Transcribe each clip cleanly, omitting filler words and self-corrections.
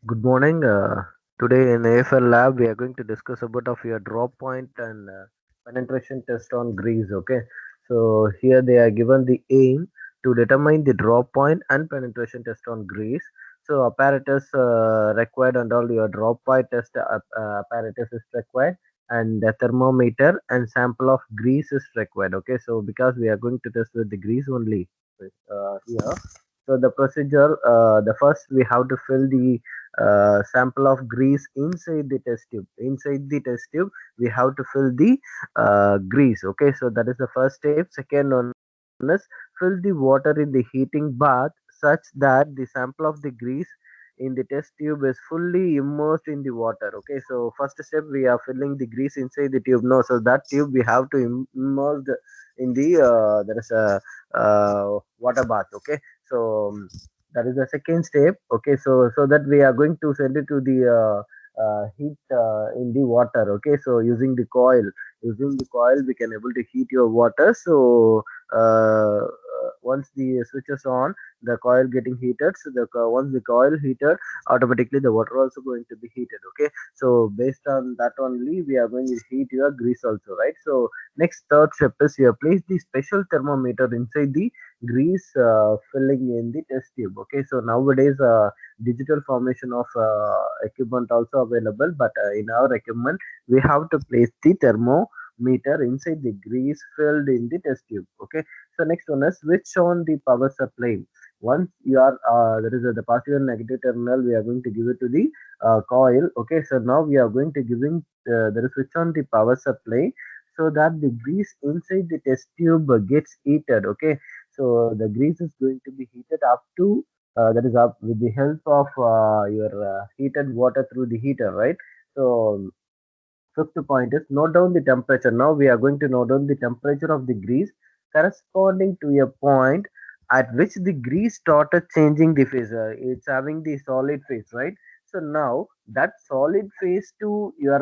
Good morning. Today in AFL lab, we are going to discuss about of your drop point and penetration test on grease. Okay, so here they are given the aim to determine the drop point and penetration test on grease. So apparatus required and all your drop point test apparatus is required, and the thermometer and sample of grease is required. Okay, so because we are going to test with the grease only here. So the procedure, the first we have to fill the sample of grease inside the test tube. Inside the test tube, we have to fill the grease. Okay, so that is the first step. Second one is fill the water in the heating bath such that the sample of the grease in the test tube is fully immersed in the water. Okay, so first step we are filling the grease inside the tube. No, so that tube we have to immerse in the there is a water bath. Okay, so that is the second step. Okay, so that we are going to send it to the heat in the water. Okay, so using the coil we can able to heat your water. So once the switch is on, the coil getting heated. So once the coil heated, automatically the water also going to be heated. Okay, so based on that only we are going to heat your grease also, right? So next third step is you place the special thermometer inside the grease filling in the test tube. Okay, so nowadays digital formation of equipment also available, but in our equipment we have to place the thermometer inside the grease filled in the test tube. Okay, so next one is switch on the power supply. Once you are there is the positive and negative terminal, we are going to give it to the coil. Okay, so now we are going to giving there is switch on the power supply so that the grease inside the test tube gets heated. Okay, so the grease is going to be heated up to that is up with the help of your heated water through the heater, right? So fifth point is note down the temperature. Now we are going to note down the temperature of the grease corresponding to a point at which the grease started changing the phase. It's having the solid phase, right? So now that solid phase to your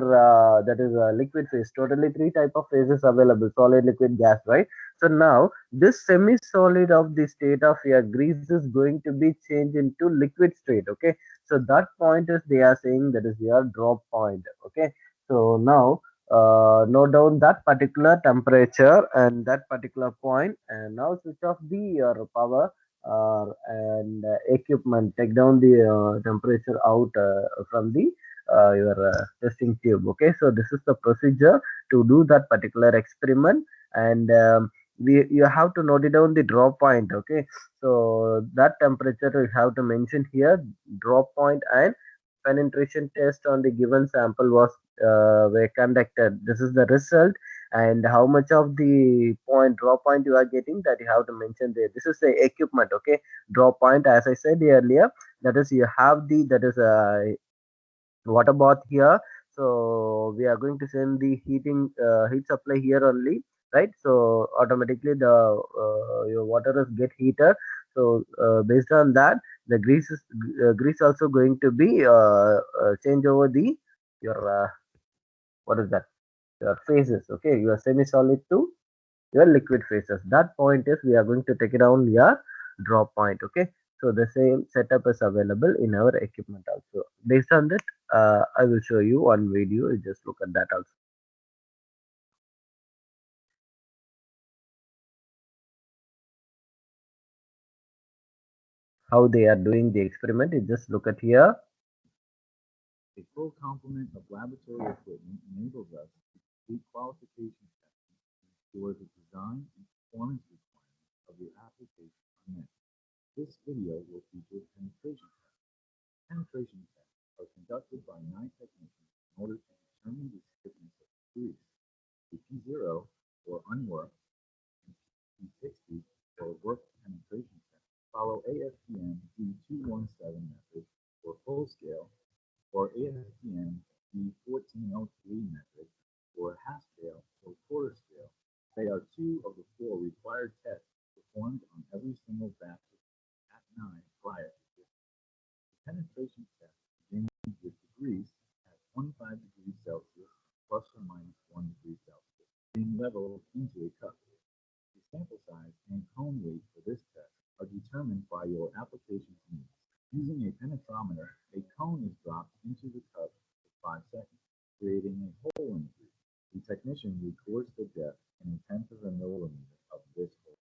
that is liquid phase. Totally three type of phases available: solid, liquid, gas, right? So now this semi-solid of the state of your grease is going to be changed into liquid state. Okay, so that point is they are saying that is your drop point. Okay, so now note down that particular temperature and that particular point, and now switch off the your power and equipment. Take down the temperature out from the your testing tube. Okay, so this is the procedure to do that particular experiment, and we you have to note it down the drop point. Okay, so that temperature you have to mention here, drop point, and penetration test on the given sample was were conducted. This is the result, and how much of the point drop point you are getting, that you have to mention there. This is the equipment. Okay, drop point, as I said earlier, that is you have the that is a water bath here. So we are going to send the heat supply here only, right? So automatically the your water is get heated. So based on that, the grease also going to be change over the your what is that, your phases. Okay, your semi solid to your liquid phases. That point is we are going to take it down your drop point. Okay, so the same setup is available in our equipment also. Based on that, I will show you one video. You just look at that also, how they are doing the experiment. You just look at here. A full complement of laboratory equipment enables us to complete qualification testing to ensure the design and performance requirements of your application are met. This video will feature penetration tests. Penetration tests are conducted by 9 technicians in order to determine the stiffness of the grease. The P0 or unworked and P60 or worked penetration test follow ASTM D217 method or full scale or ASTM D1403 method or half scale or quarter scale. They are two of the four required tests performed on every single batch of Cat9 prior to shipping. The penetration test begins with the grease at 25 degrees Celsius plus or minus 1 degree Celsius being leveled into a cup. The sample size and cone weight for this test are determined by your application's needs. Using a penetrometer, a cone is technician records the depth in a tenth of a millimeter of this hole.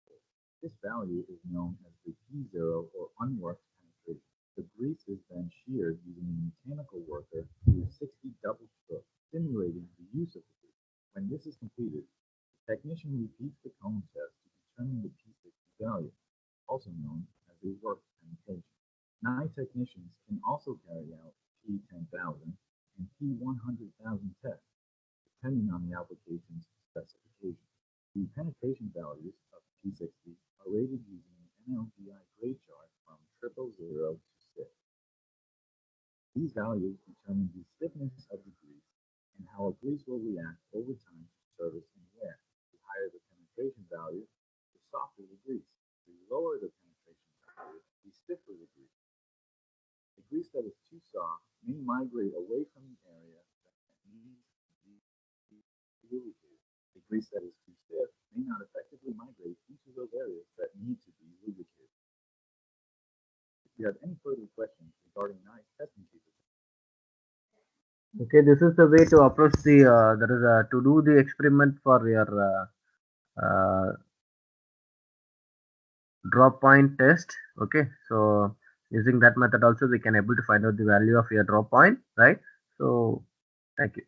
This value is known as the P0 or unworked penetration. The grease is then sheared using a mechanical worker through 60 double strokes, simulating the use of the grease. When this is completed, the technician repeats the cone test to determine the P60 value, also known as a worked penetration. Nye technicians can also carry out P10,000 and P100,000 tests, depending on the application's specification. The penetration values of P60 are rated using an NLGI grade chart from 000 to 6. These values determine the stiffness of the grease and how a grease will react over time to service and wear. The higher the penetration value, the softer the grease. The lower the penetration value, the stiffer the grease. A grease that is too soft may migrate away from the area that needs to be lubricated. A grease that is too stiff may not effectively migrate into those areas that need to be lubricated. If you have any further questions regarding Nye's testing capabilities, Okay, this is the way to approach the that is to do the experiment for your drop point test. Okay, so using that method also we can able to find out the value of your drop point, right? So thank you.